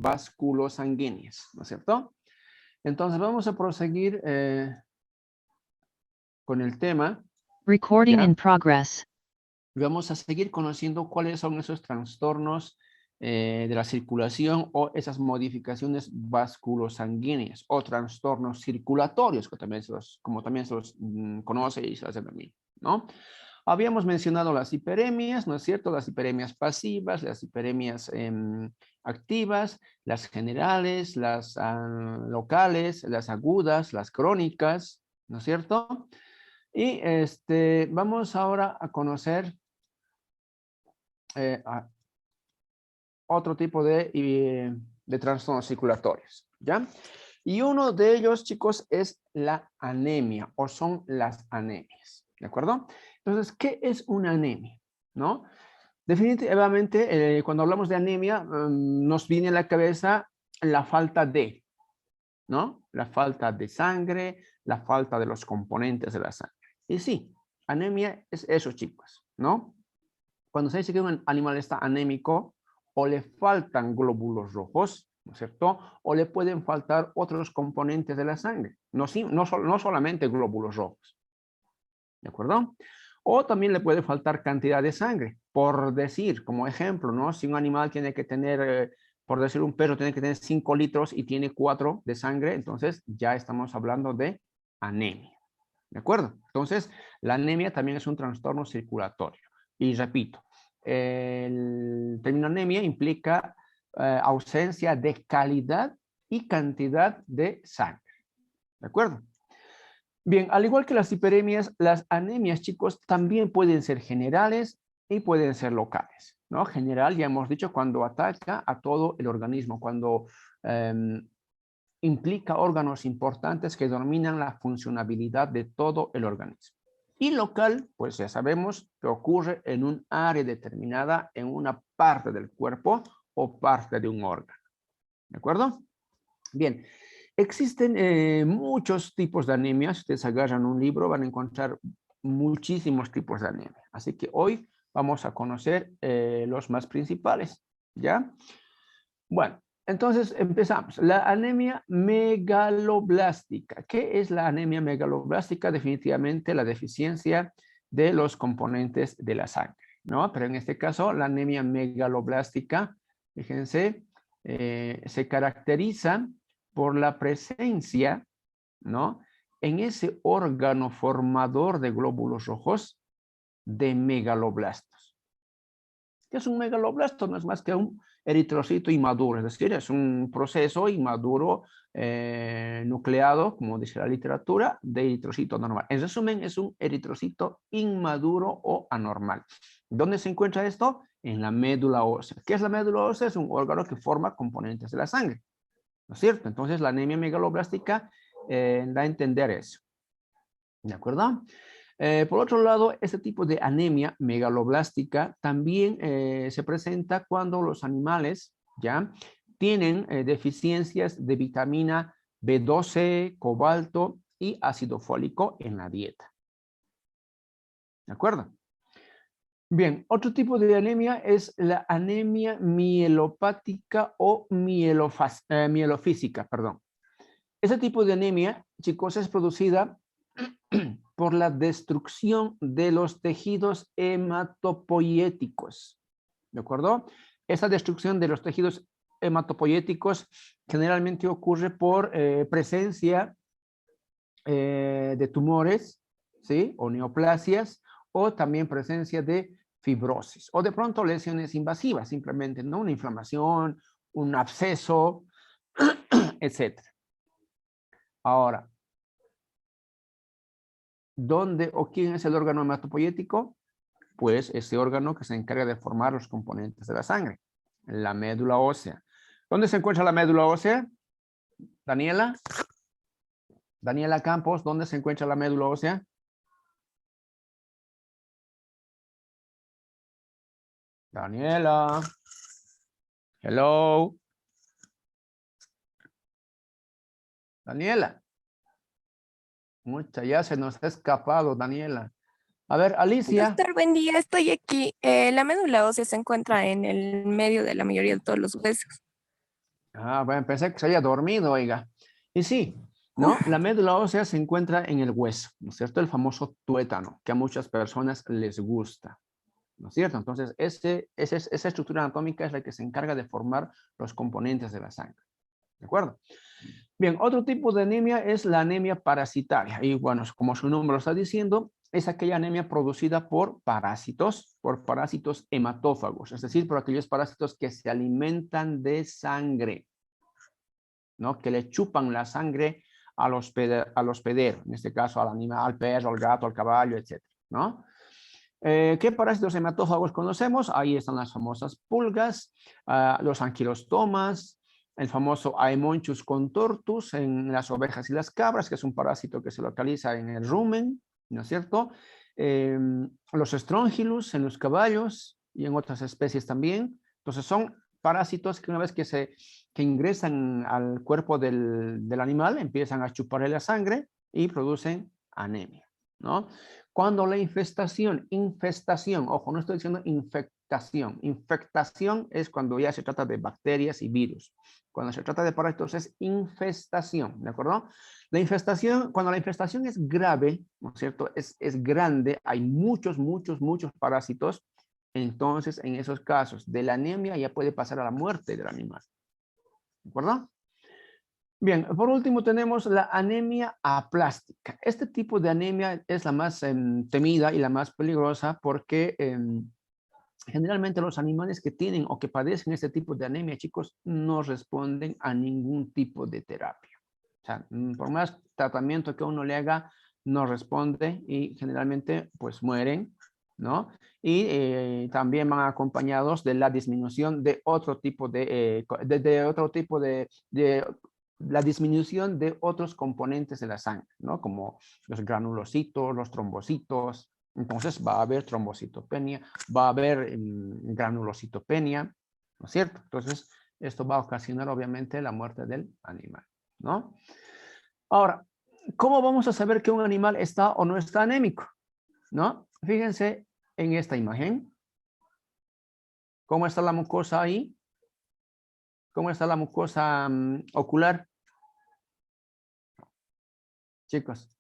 vasculosanguíneas, ¿no es cierto? Entonces vamos a proseguir con el tema. Recording ¿ya? in progress. Vamos a seguir conociendo cuáles son esos trastornos de la circulación o esas modificaciones vasculosanguíneas o trastornos circulatorios, que también como también se los conoce y se hace también, ¿no? Habíamos mencionado las hiperemias, ¿no es cierto? Las hiperemias pasivas, las hiperemias activas, las generales, las locales, las agudas, las crónicas, ¿no es cierto? Y vamos ahora a conocer otro tipo de trastornos circulatorios, ¿ya? Y uno de ellos, chicos, es la anemia o son las anemias, ¿de acuerdo? Entonces, ¿qué es una anemia? ¿No? Definitivamente, cuando hablamos de anemia, nos viene a la cabeza la falta de, ¿no? La falta de sangre, la falta de los componentes de la sangre. Y sí, anemia es eso, chicos, ¿no? Cuando se dice que un animal está anémico, o le faltan glóbulos rojos, ¿no es cierto? O le pueden faltar otros componentes de la sangre, no solamente glóbulos rojos, ¿de acuerdo? O también le puede faltar cantidad de sangre, por decir, como ejemplo, ¿no? Si un animal tiene que tener, por decir un perro tiene que tener 5 litros y tiene 4 de sangre, entonces ya estamos hablando de anemia, ¿de acuerdo? Entonces, la anemia también es un trastorno circulatorio. Y repito, el término anemia implica ausencia de calidad y cantidad de sangre. ¿De acuerdo? Bien, al igual que las hiperemias, las anemias, chicos, también pueden ser generales y pueden ser locales, ¿no? General, ya hemos dicho, cuando ataca a todo el organismo, cuando implica órganos importantes que dominan la funcionabilidad de todo el organismo. Y local, pues ya sabemos que ocurre en un área determinada, en una parte del cuerpo o parte de un órgano. ¿De acuerdo? Bien, existen muchos tipos de anemia. Si ustedes agarran un libro, van a encontrar muchísimos tipos de anemia. Así que hoy vamos a conocer los más principales, ¿ya? Bueno, entonces empezamos. La anemia megaloblástica. ¿Qué es la anemia megaloblástica? Definitivamente la deficiencia de los componentes de la sangre, ¿no? Pero en este caso, la anemia megaloblástica, fíjense, se caracteriza por la presencia, ¿no? En ese órgano formador de glóbulos rojos de megaloblastos. ¿Qué es un megaloblasto? No es más que un eritrocito inmaduro, es decir, es un proceso inmaduro nucleado, como dice la literatura, de eritrocito normal. En resumen, es un eritrocito inmaduro o anormal. ¿Dónde se encuentra esto? En la médula ósea. ¿Qué es la médula ósea? Es un órgano que forma componentes de la sangre, ¿no es cierto? Entonces, la anemia megaloblástica da a entender eso. ¿De acuerdo? Por otro lado, este tipo de anemia megaloblástica también se presenta cuando los animales ya tienen deficiencias de vitamina B12, cobalto y ácido fólico en la dieta. ¿De acuerdo? Bien, otro tipo de anemia es la anemia mielopática o mielofísica, perdón. Ese tipo de anemia, chicos, es producida por la destrucción de los tejidos hematopoyéticos. ¿De acuerdo? Esa destrucción de los tejidos hematopoyéticos generalmente ocurre por presencia de tumores, ¿sí? O neoplasias, o también presencia de fibrosis, o de pronto lesiones invasivas, simplemente, ¿no? Una inflamación, un absceso, etc. Ahora, ¿dónde o quién es el órgano hematopoyético? Pues ese órgano que se encarga de formar los componentes de la sangre, la médula ósea. ¿Dónde se encuentra la médula ósea? Daniela. Daniela Campos, ¿dónde se encuentra la médula ósea? Daniela. Hello. Daniela. Mucha, ya se nos ha escapado, Daniela. A ver, Alicia. Doctor, buen día, estoy aquí. La médula ósea se encuentra en el medio de la mayoría de todos los huesos. Ah, bueno, pensé que se había dormido, oiga. Y sí, ¿no? La médula ósea se encuentra en el hueso, ¿no es cierto? El famoso tuétano, que a muchas personas les gusta, ¿no es cierto? Entonces, esa estructura anatómica es la que se encarga de formar los componentes de la sangre, ¿de acuerdo? Bien, otro tipo de anemia es la anemia parasitaria. Y bueno, como su nombre lo está diciendo, es aquella anemia producida por parásitos hematófagos, es decir, por aquellos parásitos que se alimentan de sangre, ¿no? Que le chupan la sangre al hospedero, en este caso al animal, al perro, al gato, al caballo, etc. ¿No? ¿Qué parásitos hematófagos conocemos? Ahí están las famosas pulgas, los anquilostomas, el famoso Aemonchus contortus en las ovejas y las cabras, que es un parásito que se localiza en el rumen, ¿no es cierto? Los estrongylus en los caballos y en otras especies también. Entonces son parásitos que una vez que ingresan al cuerpo del animal, empiezan a chuparle la sangre y producen anemia, ¿no? Cuando la infestación, ojo, no estoy diciendo infectación es cuando ya se trata de bacterias y virus. Cuando se trata de parásitos es infestación, ¿de acuerdo? La infestación, cuando la infestación es grave, ¿no es cierto? Es grande, hay muchos parásitos, entonces en esos casos de la anemia ya puede pasar a la muerte del animal, ¿de acuerdo? Bien, por último tenemos la anemia aplástica. Este tipo de anemia es la más temida y la más peligrosa porque generalmente los animales que tienen o que padecen este tipo de anemia, chicos, no responden a ningún tipo de terapia. O sea, por más tratamiento que uno le haga, no responde y generalmente pues mueren, ¿no? Y también van acompañados de la disminución de otro tipo de la disminución de otros componentes de la sangre, ¿no? Como los granulocitos, los trombocitos. Entonces va a haber trombocitopenia, va a haber granulocitopenia, ¿no es cierto? Entonces, esto va a ocasionar obviamente la muerte del animal, ¿no? Ahora, ¿cómo vamos a saber que un animal está o no está anémico? ¿No? Fíjense en esta imagen. ¿Cómo está la mucosa ahí? ¿Cómo está la mucosa ocular? Chicos,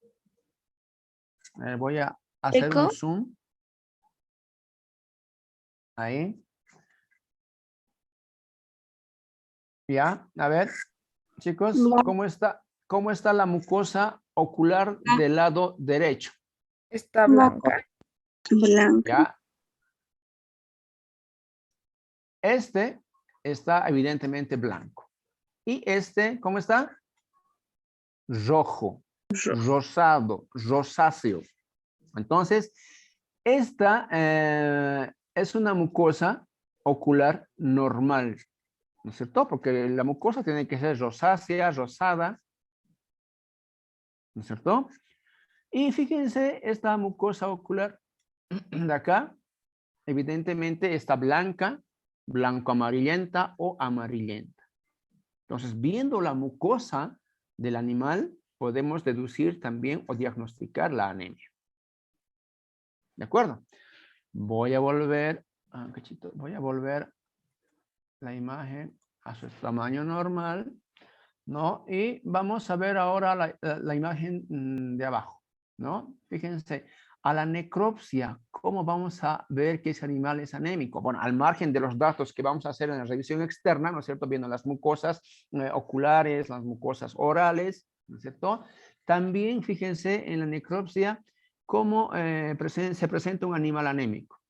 voy a hacer un ¿Seco? zoom ahí. Ya, a ver, chicos, cómo está la mucosa ocular Blanca. del lado derecho? Está blanca. Blanca. Ya, este está evidentemente blanco. Y este, ¿cómo está? Rojo, rosado, rosáceo. Entonces, esta es una mucosa ocular normal, ¿no es cierto? Porque la mucosa tiene que ser rosácea, rosada, ¿no es cierto? Y fíjense, esta mucosa ocular de acá, evidentemente está blanca, blanco-amarillenta o amarillenta. Entonces, viendo la mucosa del animal, podemos deducir también o diagnosticar la anemia. ¿De acuerdo? Voy a volver, voy a volver la imagen a su tamaño normal, ¿no? Y vamos a ver ahora la imagen de abajo, ¿no? Fíjense, a la necropsia, ¿cómo vamos a ver que ese animal es anémico? Bueno, al margen de los datos que vamos a hacer en la revisión externa, ¿no es cierto? Viendo las mucosas oculares, las mucosas orales, ¿no es cierto? También fíjense en la necropsia cómo se presenta un animal anémico,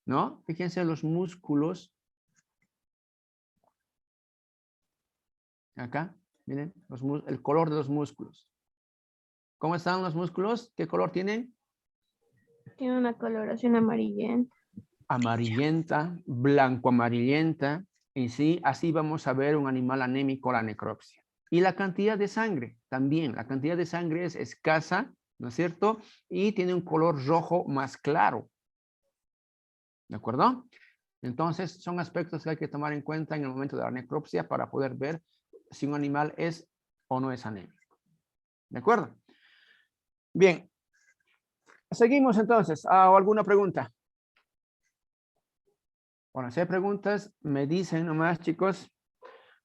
¿no? Fíjense los músculos, acá, miren, el color de los músculos. ¿Cómo están los músculos? ¿Qué color tienen? Tiene una coloración amarillenta. Amarillenta, blanco amarillenta, y sí, así vamos a ver un animal anémico, la necropsia. Y la cantidad de sangre, también, la cantidad de sangre es escasa, ¿no es cierto? Y tiene un color rojo más claro, ¿de acuerdo? Entonces, son aspectos que hay que tomar en cuenta en el momento de la necropsia para poder ver si un animal es o no es anémico, ¿de acuerdo? Bien, seguimos entonces. ¿Hago alguna pregunta? Bueno, si hay preguntas, me dicen nomás, chicos.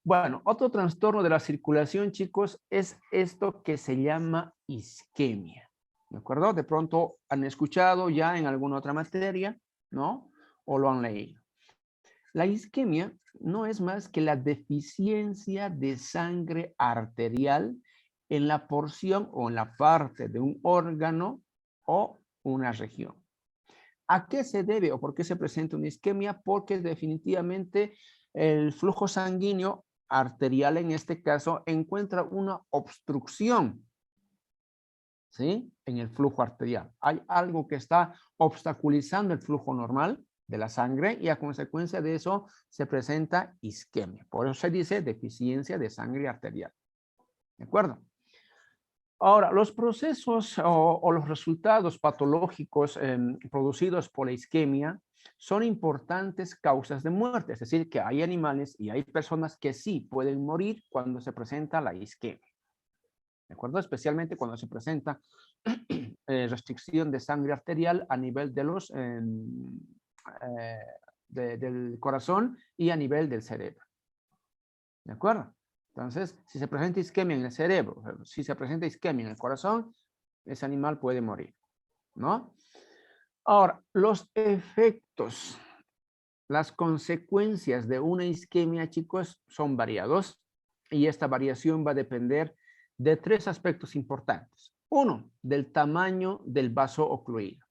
Bueno, otro trastorno de la circulación, chicos, es esto que se llama isquemia. ¿De acuerdo? De pronto han escuchado ya en alguna otra materia, ¿no? O lo han leído. La isquemia no es más que la deficiencia de sangre arterial en la porción o en la parte de un órgano o una región. ¿A qué se debe o por qué se presenta una isquemia? Porque definitivamente el flujo sanguíneo arterial en este caso encuentra una obstrucción, ¿sí? En el flujo arterial. Hay algo que está obstaculizando el flujo normal de la sangre y a consecuencia de eso se presenta isquemia. Por eso se dice deficiencia de sangre arterial. ¿De acuerdo? Ahora, los procesos o los resultados patológicos producidos por la isquemia son importantes causas de muerte. Es decir, que hay animales y hay personas que sí pueden morir cuando se presenta la isquemia. ¿De acuerdo? Especialmente cuando se presenta restricción de sangre arterial a nivel de los, del corazón y a nivel del cerebro. ¿De acuerdo? Entonces, si se presenta isquemia en el cerebro, si se presenta isquemia en el corazón, ese animal puede morir, ¿no? Ahora, los efectos, las consecuencias de una isquemia, chicos, son variados y esta variación va a depender de tres aspectos importantes. Uno, del tamaño del vaso ocluido,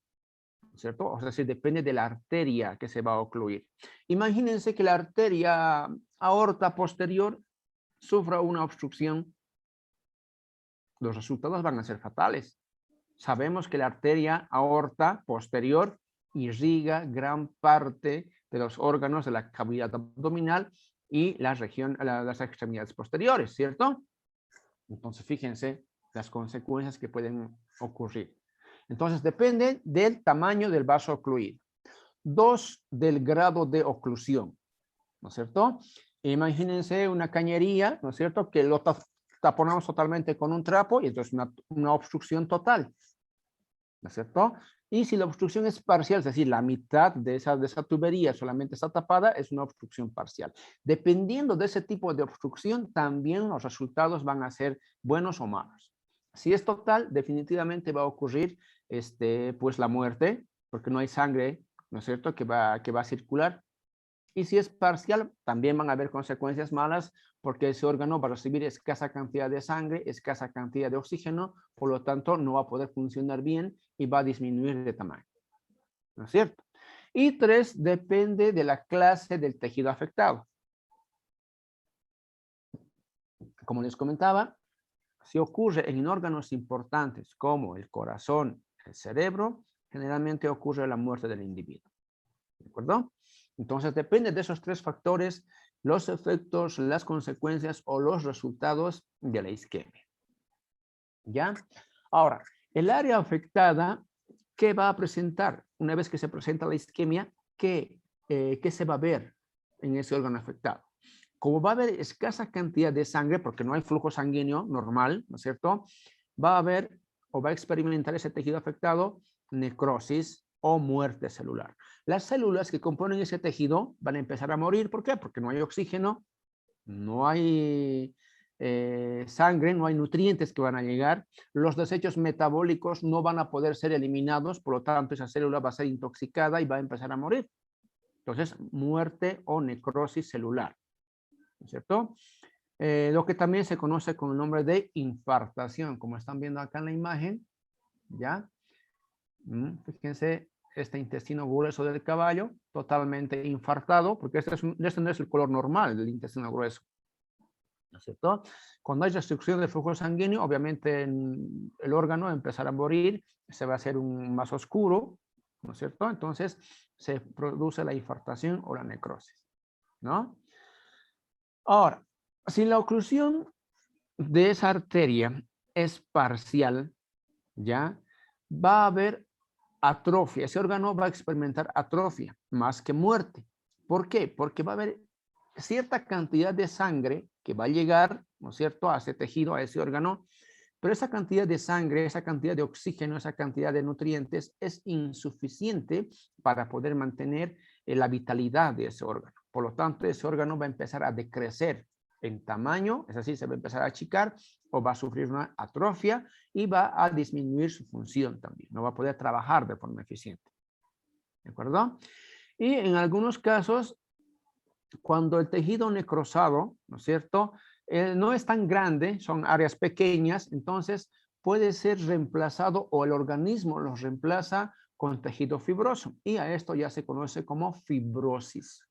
¿cierto? O sea, depende de la arteria que se va a ocluir. Imagínense que la arteria aorta posterior sufra una obstrucción, los resultados van a ser fatales. Sabemos que la arteria aorta posterior irriga gran parte de los órganos de la cavidad abdominal y las extremidades posteriores, ¿cierto? Entonces, fíjense las consecuencias que pueden ocurrir. Entonces, depende del tamaño del vaso ocluido. Dos, del grado de oclusión, ¿no es cierto? Imagínense una cañería, ¿no es cierto? Que lo taponamos totalmente con un trapo y entonces una obstrucción total, ¿no es cierto? Y si la obstrucción es parcial, es decir, la mitad de esa tubería solamente está tapada, es una obstrucción parcial. Dependiendo de ese tipo de obstrucción, también los resultados van a ser buenos o malos. Si es total, definitivamente va a ocurrir pues la muerte, porque no hay sangre, ¿no es cierto?, que va a circular. Y si es parcial, también van a haber consecuencias malas porque ese órgano va a recibir escasa cantidad de sangre, escasa cantidad de oxígeno, por lo tanto no va a poder funcionar bien y va a disminuir de tamaño. ¿No es cierto? Y tres, depende de la clase del tejido afectado. Como les comentaba, si ocurre en órganos importantes como el corazón, el cerebro, generalmente ocurre la muerte del individuo. ¿De acuerdo? Entonces, depende de esos tres factores, los efectos, las consecuencias o los resultados de la isquemia. ¿Ya? Ahora, el área afectada, ¿qué va a presentar? Una vez que se presenta la isquemia, ¿qué se va a ver en ese órgano afectado? Como va a haber escasa cantidad de sangre, porque no hay flujo sanguíneo normal, ¿no es cierto? Va a haber o va a experimentar ese tejido afectado necrosis o muerte celular. Las células que componen ese tejido van a empezar a morir. ¿Por qué? Porque no hay oxígeno, no hay sangre, no hay nutrientes que van a llegar. Los desechos metabólicos no van a poder ser eliminados, por lo tanto esa célula va a ser intoxicada y va a empezar a morir. Entonces, muerte o necrosis celular, ¿no es cierto? Lo que también se conoce con el nombre de infartación, como están viendo acá en la imagen, ¿ya? Fíjense, este intestino grueso del caballo, totalmente infartado, porque este no es el color normal del intestino grueso, ¿no es cierto? Cuando hay restricción del flujo sanguíneo, obviamente el órgano empezará a morir, se va a hacer más oscuro, ¿no es cierto? Entonces se produce la infartación o la necrosis, ¿no? Ahora, si la oclusión de esa arteria es parcial, ¿ya? Va a haber atrofia, ese órgano va a experimentar atrofia más que muerte. ¿Por qué? Porque va a haber cierta cantidad de sangre que va a llegar, ¿no es cierto?, a ese tejido, a ese órgano, pero esa cantidad de sangre, esa cantidad de oxígeno, esa cantidad de nutrientes es insuficiente para poder mantener la vitalidad de ese órgano. Por lo tanto, ese órgano va a empezar a decrecer en tamaño, es decir, se va a empezar a achicar o va a sufrir una atrofia y va a disminuir su función también. No va a poder trabajar de forma eficiente. ¿De acuerdo? Y en algunos casos, cuando el tejido necrosado, ¿no es cierto?, no es tan grande, son áreas pequeñas, entonces puede ser reemplazado o el organismo los reemplaza con tejido fibroso. Y a esto ya se conoce como fibrosis.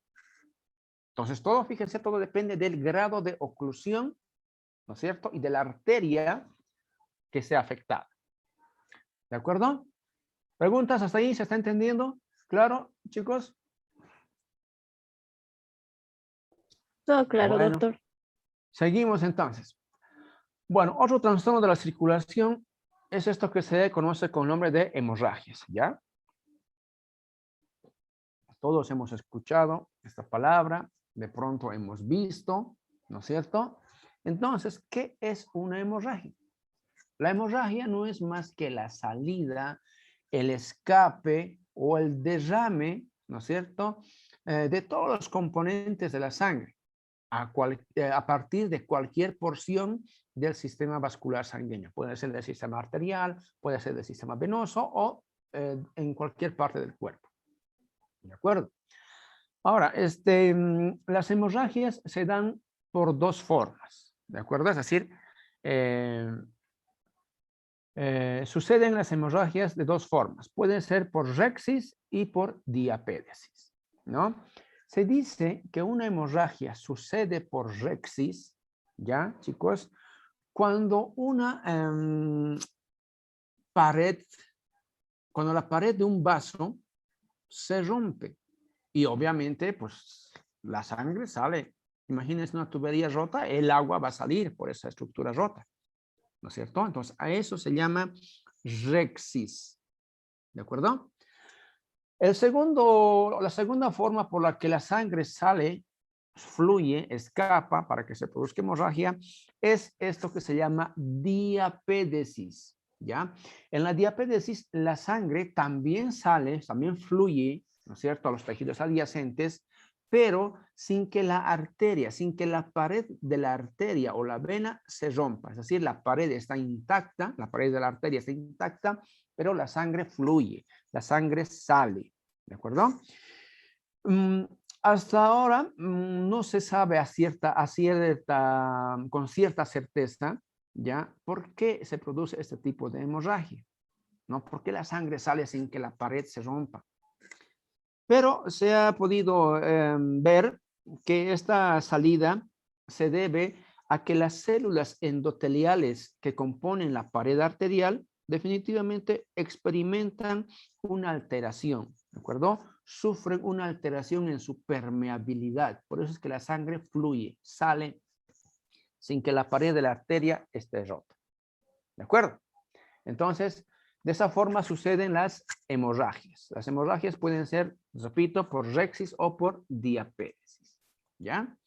Entonces todo, fíjense, todo depende del grado de oclusión, ¿no es cierto?, y de la arteria que sea afectada. ¿De acuerdo? ¿Preguntas hasta ahí? ¿Se está entendiendo? ¿Claro, chicos? Todo claro, Bueno, doctor. seguimos entonces. Bueno, otro trastorno de la circulación es esto que se conoce con el nombre de hemorragias, ¿ya? Todos hemos escuchado esta palabra, de pronto hemos visto, ¿no es cierto? Entonces, ¿qué es una hemorragia? La hemorragia no es más que la salida, el escape o el derrame, ¿no es cierto?, de todos los componentes de la sangre a partir de cualquier porción del sistema vascular sanguíneo. Puede ser del sistema arterial, puede ser del sistema venoso o en cualquier parte del cuerpo. ¿De acuerdo? Ahora, las hemorragias se dan por dos formas. ¿De acuerdo? Es decir, suceden las hemorragias de dos formas. Pueden ser por rexis y por diapédesis, ¿no? Se dice que una hemorragia sucede por rexis, ¿ya, chicos? Cuando cuando la pared de un vaso se rompe y obviamente, pues, la sangre sale. Imagínense una tubería rota, el agua va a salir por esa estructura rota, ¿no es cierto? Entonces, a eso se llama rexis, ¿de acuerdo? La segunda forma por la que la sangre sale, fluye, escapa para que se produzca hemorragia, es esto que se llama diapédesis, ¿ya? En la diapédesis, la sangre también sale, también fluye, ¿no es cierto?, a los tejidos adyacentes, pero sin que la arteria, sin que la pared de la arteria o la vena se rompa. Es decir, la pared está intacta, la pared de la arteria está intacta, pero la sangre fluye, la sangre sale. ¿De acuerdo? Hasta ahora no se sabe con cierta certeza, ¿ya? ¿Por qué se produce este tipo de hemorragia? ¿No? ¿Por qué la sangre sale sin que la pared se rompa? Pero se ha podido ver que esta salida se debe a que las células endoteliales que componen la pared arterial definitivamente experimentan una alteración, ¿de acuerdo? Sufren una alteración en su permeabilidad. Por eso es que la sangre fluye, sale sin que la pared de la arteria esté rota. ¿De acuerdo? Entonces, de esa forma suceden las hemorragias. Las hemorragias pueden ser, repito, por rexis o por diapédesis. ¿Ya?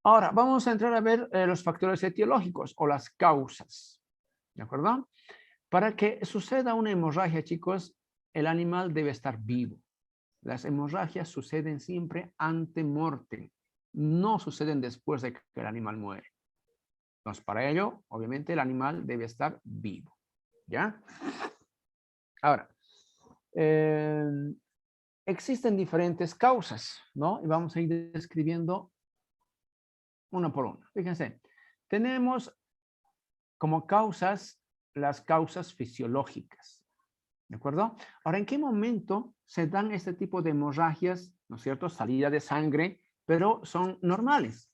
Ahora, vamos a entrar a ver los factores etiológicos o las causas. ¿De acuerdo? Para que suceda una hemorragia, chicos, el animal debe estar vivo. Las hemorragias suceden siempre ante muerte. No suceden después de que el animal muere. Entonces, para ello, obviamente, el animal debe estar vivo. ¿Ya? Ahora, existen diferentes causas, ¿no? Y vamos a ir describiendo una por una. Fíjense, tenemos como causas las causas fisiológicas, ¿de acuerdo? Ahora, ¿en qué momento se dan este tipo de hemorragias, ¿no es cierto? Salida de sangre, pero son normales,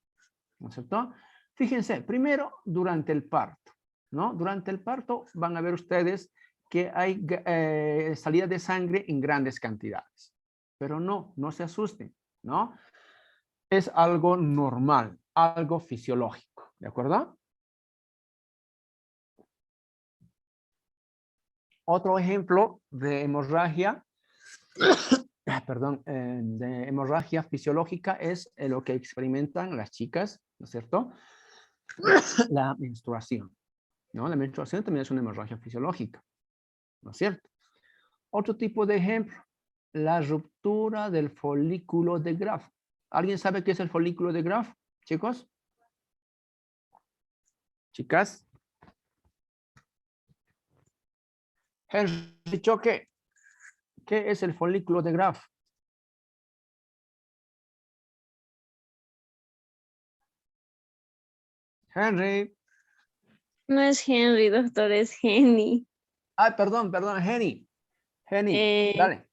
¿no es cierto? Fíjense, primero, durante el parto, ¿no? Durante el parto van a ver ustedes que hay salida de sangre en grandes cantidades. Pero no se asusten, ¿no? Es algo normal, algo fisiológico, ¿de acuerdo? Otro ejemplo de hemorragia, perdón, de hemorragia fisiológica es lo que experimentan las chicas, ¿no es cierto? La menstruación, ¿no? La menstruación también es una hemorragia fisiológica, ¿no es cierto? Otro tipo de ejemplo, la ruptura del folículo de Graf. ¿Alguien sabe qué es el folículo de Graf, chicos? chicas. Henry Choque, ¿qué es el folículo de Graf? Henry. No es Henry, doctor, es Jenny. Ah, perdón, Henny. Henny, Eh, dale.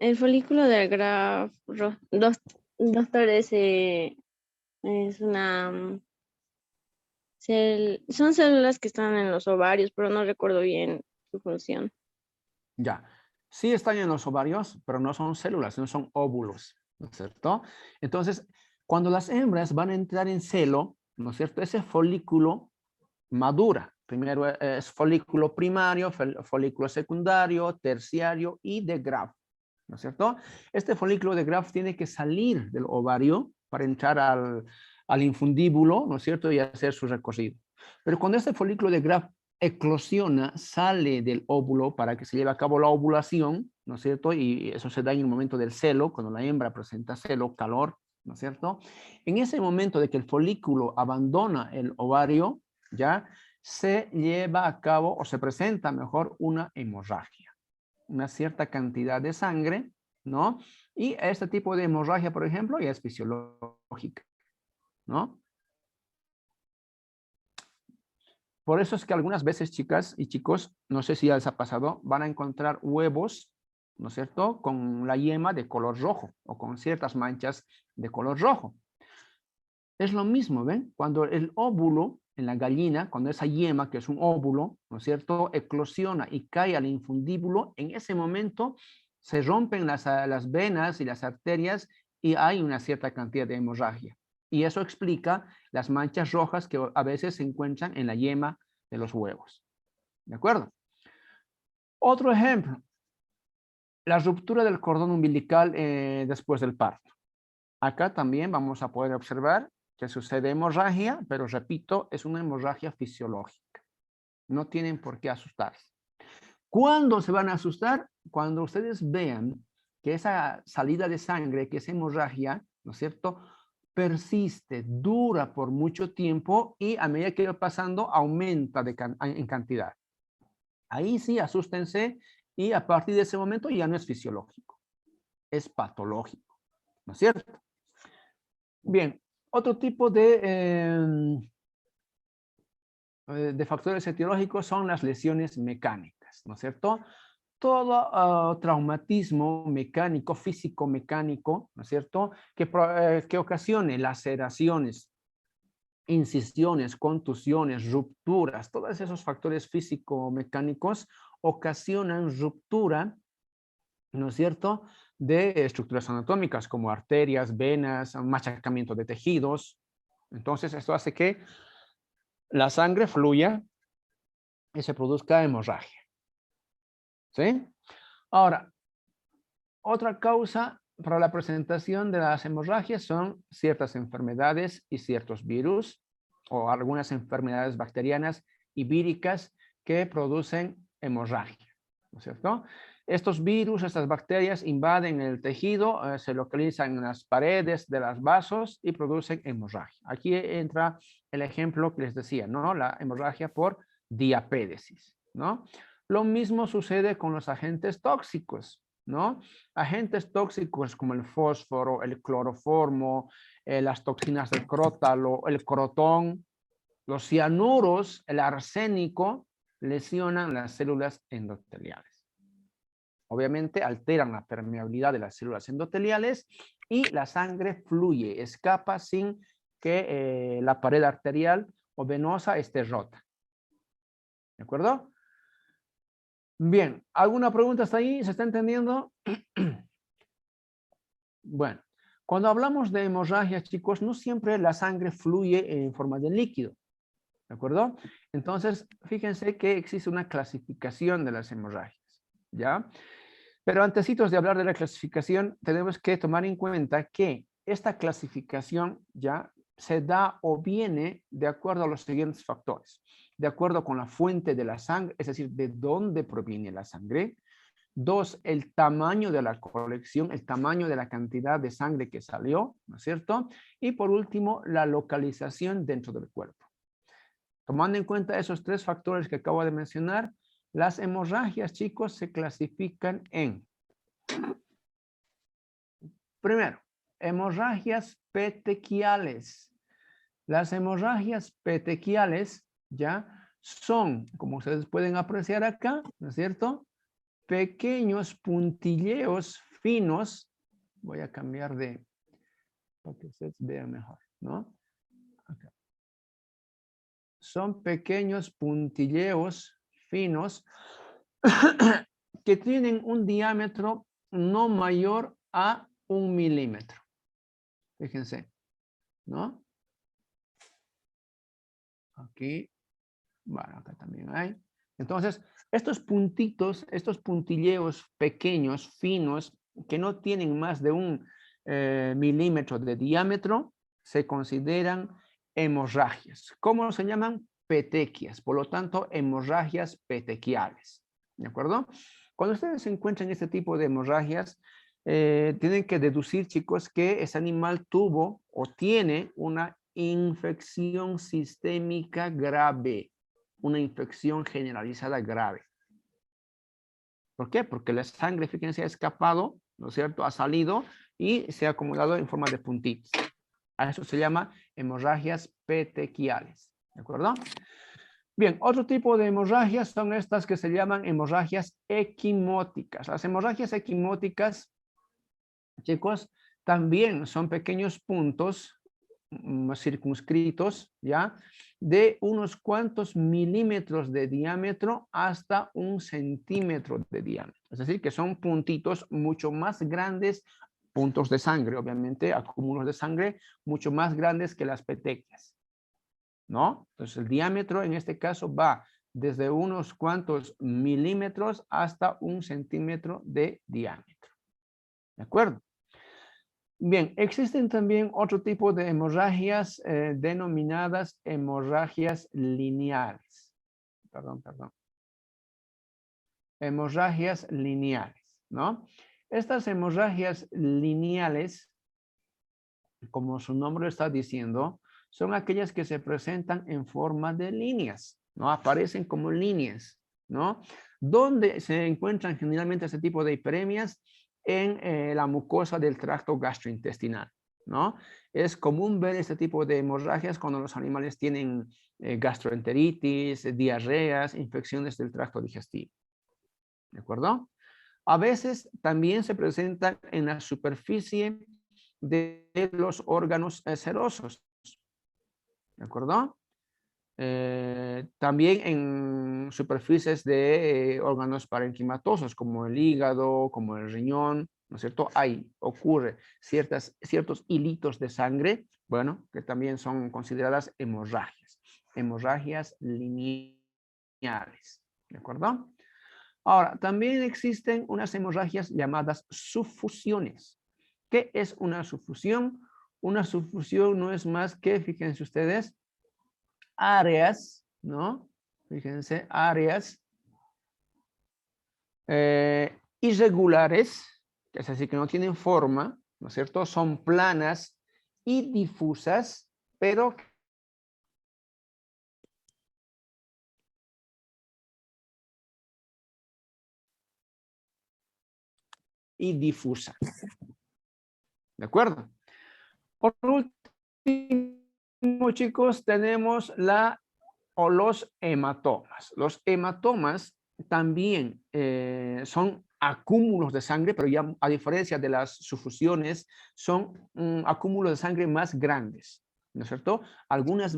el folículo del grafo, doctor, es una... son células que están en los ovarios, pero no recuerdo bien su función. Ya. Sí están en los ovarios, pero no son células, no son óvulos, ¿no es cierto? Entonces, cuando las hembras van a entrar en celo, ¿no es cierto? Ese folículo madura. Primero es folículo primario, folículo secundario, terciario y de Graf, ¿no es cierto? Este folículo de Graf tiene que salir del ovario para entrar al infundíbulo, ¿no es cierto? Y hacer su recorrido. Pero cuando este folículo de Graf eclosiona, sale del óvulo para que se lleve a cabo la ovulación, ¿no es cierto? Y eso se da en el momento del celo, cuando la hembra presenta celo, calor, ¿no es cierto? En ese momento de que el folículo abandona el ovario, ya se lleva a cabo o se presenta mejor una hemorragia, una cierta cantidad de sangre, ¿no? Y este tipo de hemorragia, por ejemplo, ya es fisiológica, ¿no? Por eso es que algunas veces, chicas y chicos, no sé si ya les ha pasado, van a encontrar huevos, ¿no es cierto?, con la yema de color rojo o con ciertas manchas de color rojo. Es lo mismo, ¿ven? Cuando el óvulo en la gallina, cuando esa yema, que es un óvulo, ¿no es cierto?, eclosiona y cae al infundíbulo, en ese momento se rompen las venas y las arterias y hay una cierta cantidad de hemorragia. Y eso explica las manchas rojas que a veces se encuentran en la yema de los huevos. ¿De acuerdo? Otro ejemplo, la ruptura del cordón umbilical después del parto. Acá también vamos a poder observar que sucede hemorragia, pero repito, es una hemorragia fisiológica. No tienen por qué asustarse. ¿Cuándo se van a asustar? Cuando ustedes vean que esa salida de sangre, que esa hemorragia, ¿no es cierto?, persiste, dura por mucho tiempo y a medida que va pasando aumenta en cantidad. Ahí sí, asústense y a partir de ese momento ya no es fisiológico, es patológico, ¿no es cierto? Bien, otro tipo de factores etiológicos son las lesiones mecánicas, ¿no es cierto? Todo traumatismo mecánico, físico-mecánico, ¿no es cierto? Que ocasione laceraciones, incisiones, contusiones, rupturas, todos esos factores físico-mecánicos ocasionan ruptura, ¿no es cierto?, de estructuras anatómicas como arterias, venas, machacamiento de tejidos. Entonces, esto hace que la sangre fluya y se produzca hemorragia. ¿Sí? Ahora, otra causa para la presentación de las hemorragias son ciertas enfermedades y ciertos virus o algunas enfermedades bacterianas y víricas que producen hemorragia, ¿no es cierto? Estos virus, estas bacterias invaden el tejido, se localizan en las paredes de los vasos y producen hemorragia. Aquí entra el ejemplo que les decía, ¿no? La hemorragia por diapédesis, ¿no? Lo mismo sucede con los agentes tóxicos, ¿no? Agentes tóxicos como el fósforo, el cloroformo, las toxinas del crótalo, el crotón, los cianuros, el arsénico, lesionan las células endoteliales. Obviamente alteran la permeabilidad de las células endoteliales y la sangre fluye, escapa sin que la pared arterial o venosa esté rota. ¿De acuerdo? Bien, ¿alguna pregunta hasta ahí? ¿Se está entendiendo? Bueno, cuando hablamos de hemorragia, chicos, no siempre la sangre fluye en forma de líquido, ¿de acuerdo? Entonces, fíjense que existe una clasificación de las hemorragias, ¿ya? Pero antesitos de hablar de la clasificación, tenemos que tomar en cuenta que esta clasificación ya se da o viene de acuerdo a los siguientes factores. De acuerdo con la fuente de la sangre, es decir, de dónde proviene la sangre. 2, el tamaño de la colección, el tamaño de la cantidad de sangre que salió, ¿no es cierto? Y por último, la localización dentro del cuerpo. Tomando en cuenta esos tres factores que acabo de mencionar, las hemorragias, chicos, se clasifican en, primero, hemorragias petequiales. Las hemorragias petequiales, ya, son, como ustedes pueden apreciar acá, ¿no es cierto? Pequeños puntilleos finos. Voy a cambiar de, para que ustedes vean mejor, ¿no? Acá. Son pequeños puntilleos finos que tienen un diámetro no mayor a 1 milímetro. Fíjense, ¿no? Aquí, bueno, acá también hay. Entonces, estos puntitos, estos puntilleos pequeños, finos, que no tienen más de 1 milímetro de diámetro, se consideran hemorragias. ¿Cómo se llaman? Petequias. Por lo tanto, hemorragias petequiales. ¿De acuerdo? Cuando ustedes encuentran este tipo de hemorragias, tienen que deducir, chicos, que ese animal tuvo o tiene una infección sistémica grave, una infección generalizada grave. ¿Por qué? Porque la sangre, fíjense, ha escapado, ¿no es cierto? Ha salido y se ha acumulado en forma de puntitos. A eso se llama hemorragias petequiales. ¿De acuerdo? Bien, otro tipo de hemorragias son estas que se llaman hemorragias equimóticas. Las hemorragias equimóticas, chicos, también son pequeños puntos circunscritos, ¿ya? De unos cuantos milímetros de diámetro hasta 1 centímetro de diámetro. Es decir, que son puntitos mucho más grandes, puntos de sangre, obviamente, acúmulos de sangre, mucho más grandes que las petequias, ¿no? Entonces, el diámetro en este caso va desde unos cuantos milímetros hasta 1 centímetro de diámetro. ¿De acuerdo? Bien, existen también otro tipo de hemorragias denominadas hemorragias lineales. Perdón. Hemorragias lineales, ¿no? Estas hemorragias lineales, como su nombre está diciendo, son aquellas que se presentan en forma de líneas, ¿no? Aparecen como líneas, ¿no? ¿Dónde se encuentran generalmente este tipo de hiperemias? En la mucosa del tracto gastrointestinal, ¿no? Es común ver este tipo de hemorragias cuando los animales tienen gastroenteritis, diarreas, infecciones del tracto digestivo. ¿De acuerdo? A veces también se presentan en la superficie de los órganos serosos. ¿De acuerdo? También en superficies de órganos parenquimatosos como el hígado, como el riñón, ¿no es cierto? Ahí ocurre ciertos hilitos de sangre, bueno, que también son consideradas hemorragias lineales, ¿de acuerdo? Ahora, también existen unas hemorragias llamadas sufusiones. ¿Qué es una sufusión? Una sufusión no es más que, fíjense ustedes, áreas, ¿no? Fíjense, áreas irregulares, es decir, que no tienen forma, ¿no es cierto? Son planas y difusas, pero y difusa. ¿De acuerdo? Por último, chicos, tenemos los hematomas. Los hematomas también son acúmulos de sangre, pero ya a diferencia de las sufusiones, son acúmulos de sangre más grandes, ¿no es cierto? Algunas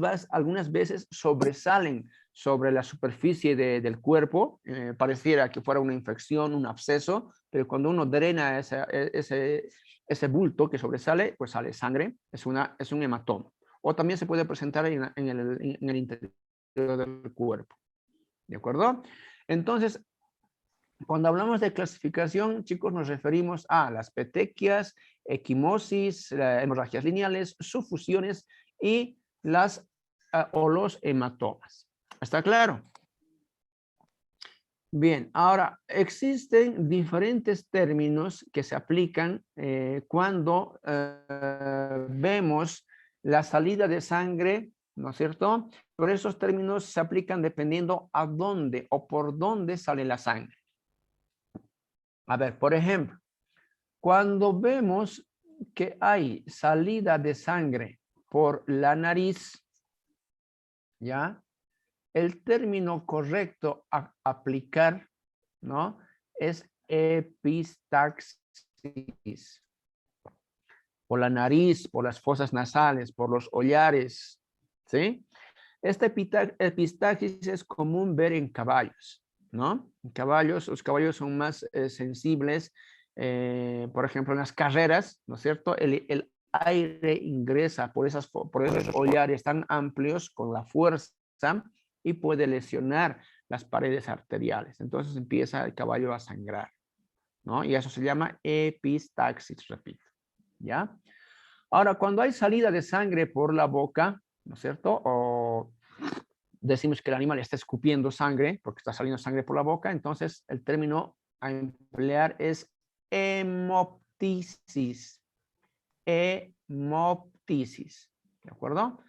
veces sobresalen sobre la superficie del cuerpo, pareciera que fuera una infección, un absceso, pero cuando uno drena ese bulto que sobresale, pues sale sangre, es un hematoma. O también se puede presentar en el interior del cuerpo. ¿De acuerdo? Entonces, cuando hablamos de clasificación, chicos, nos referimos a las petequias, equimosis, hemorragias lineales, sufusiones y los hematomas. ¿Está claro? Bien, ahora existen diferentes términos que se aplican cuando vemos la salida de sangre ¿no es cierto? Pero esos términos se aplican dependiendo a dónde o por dónde sale la sangre. A ver, por ejemplo, cuando vemos que hay salida de sangre por la nariz, ¿ya? El término correcto a aplicar, ¿no? Es epistaxis. Por la nariz, por las fosas nasales, por los hollares, ¿sí? Esta epistaxis es común ver en caballos, ¿no? En caballos, los caballos son más sensibles, por ejemplo, en las carreras, ¿no es cierto? El aire ingresa por esos hollares tan amplios con la fuerza y puede lesionar las paredes arteriales. Entonces empieza el caballo a sangrar, ¿no? Y eso se llama epistaxis, repito, ¿ya? Ahora, cuando hay salida de sangre por la boca, ¿no es cierto? O decimos que el animal está escupiendo sangre porque está saliendo sangre por la boca, entonces el término a emplear es hemoptisis. Hemoptisis, ¿de acuerdo?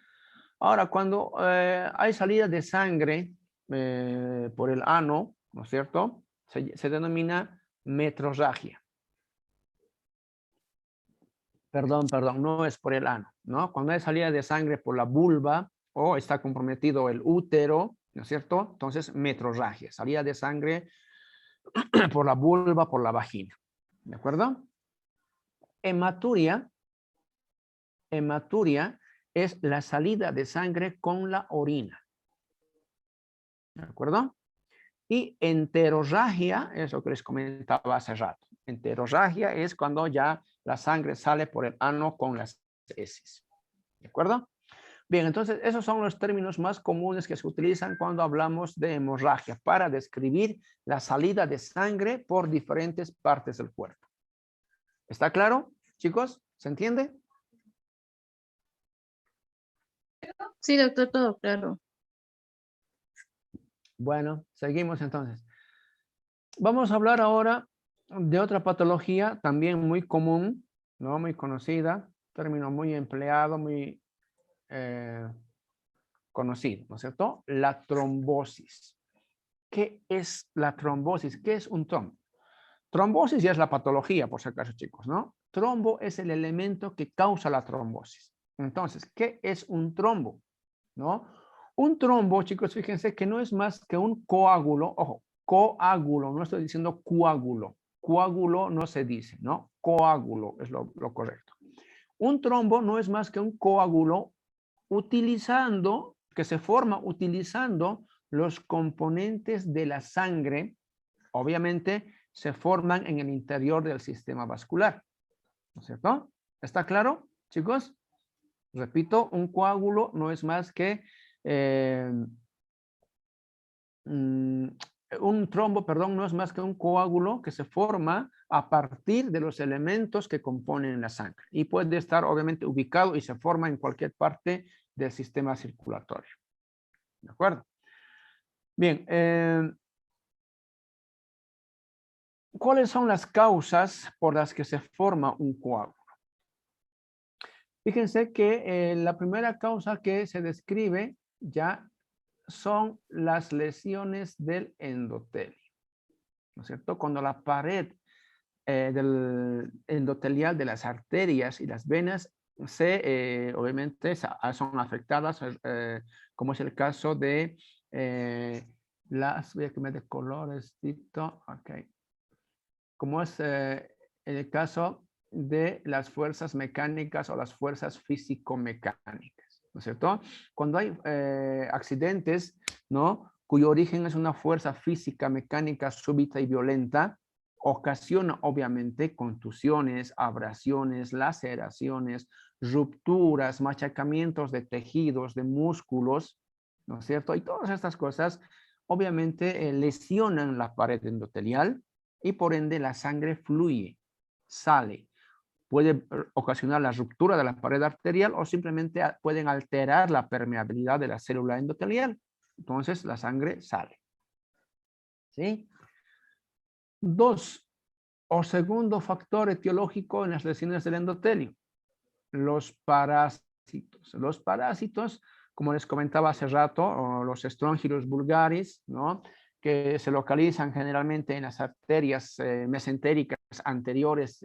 Ahora, cuando hay salida de sangre por el ano, ¿no es cierto? Se denomina metrorragia. Perdón, no es por el ano, ¿no? Cuando hay salida de sangre por la vulva o está comprometido el útero, ¿no es cierto? Entonces, metrorragia, salida de sangre por la vulva, por la vagina, ¿de acuerdo? Hematuria es la salida de sangre con la orina, ¿de acuerdo? Y enterorragia es lo que les comentaba hace rato. Enterorragia es cuando ya la sangre sale por el ano con las heces, ¿de acuerdo? Bien, entonces esos son los términos más comunes que se utilizan cuando hablamos de hemorragia para describir la salida de sangre por diferentes partes del cuerpo. ¿Está claro, chicos? ¿Se entiende? Sí, doctor, todo claro. Bueno, seguimos entonces. Vamos a hablar ahora de otra patología también muy común, ¿no? Muy conocida, término muy empleado, muy conocido, ¿no es cierto? La trombosis. ¿Qué es la trombosis? ¿Qué es un trombo? Trombosis ya es la patología, por si acaso, chicos, ¿no? Trombo es el elemento que causa la trombosis. Entonces, ¿qué es un trombo? ¿No? Un trombo, chicos, fíjense que no es más que un coágulo, ojo, coágulo, no estoy diciendo coágulo. Coágulo no se dice, ¿no? Coágulo es lo correcto. Un trombo no es más que un coágulo que se forma utilizando los componentes de la sangre, obviamente se forman en el interior del sistema vascular, ¿no es cierto? ¿Está claro, chicos? Repito, un coágulo no es más que un trombo, perdón, no es más que un coágulo que se forma a partir de los elementos que componen la sangre y puede estar obviamente ubicado y se forma en cualquier parte del sistema circulatorio. ¿De acuerdo? Bien, ¿cuáles son las causas por las que se forma un coágulo? Fíjense que la primera causa que se describe ya son las lesiones del endotelio, ¿no es cierto? Cuando la pared del endotelial de las arterias y las venas obviamente son afectadas, como es el caso de voy a cambiar de colores, ok. Como es el caso de las fuerzas mecánicas o las fuerzas físico-mecánicas, ¿no es cierto? Cuando hay accidentes, ¿no? Cuyo origen es una fuerza física, mecánica súbita y violenta, ocasiona obviamente contusiones, abrasiones, laceraciones, rupturas, machacamientos de tejidos, de músculos, ¿no es cierto? Y todas estas cosas obviamente lesionan la pared endotelial y por ende la sangre fluye, sale. Puede ocasionar la ruptura de la pared arterial o simplemente pueden alterar la permeabilidad de la célula endotelial. Entonces la sangre sale. ¿Sí? Segundo factor etiológico en las lesiones del endotelio, los parásitos. Los parásitos como les comentaba hace rato, o los Strongylos vulgaris, ¿no? Que se localizan generalmente en las arterias mesentéricas anteriores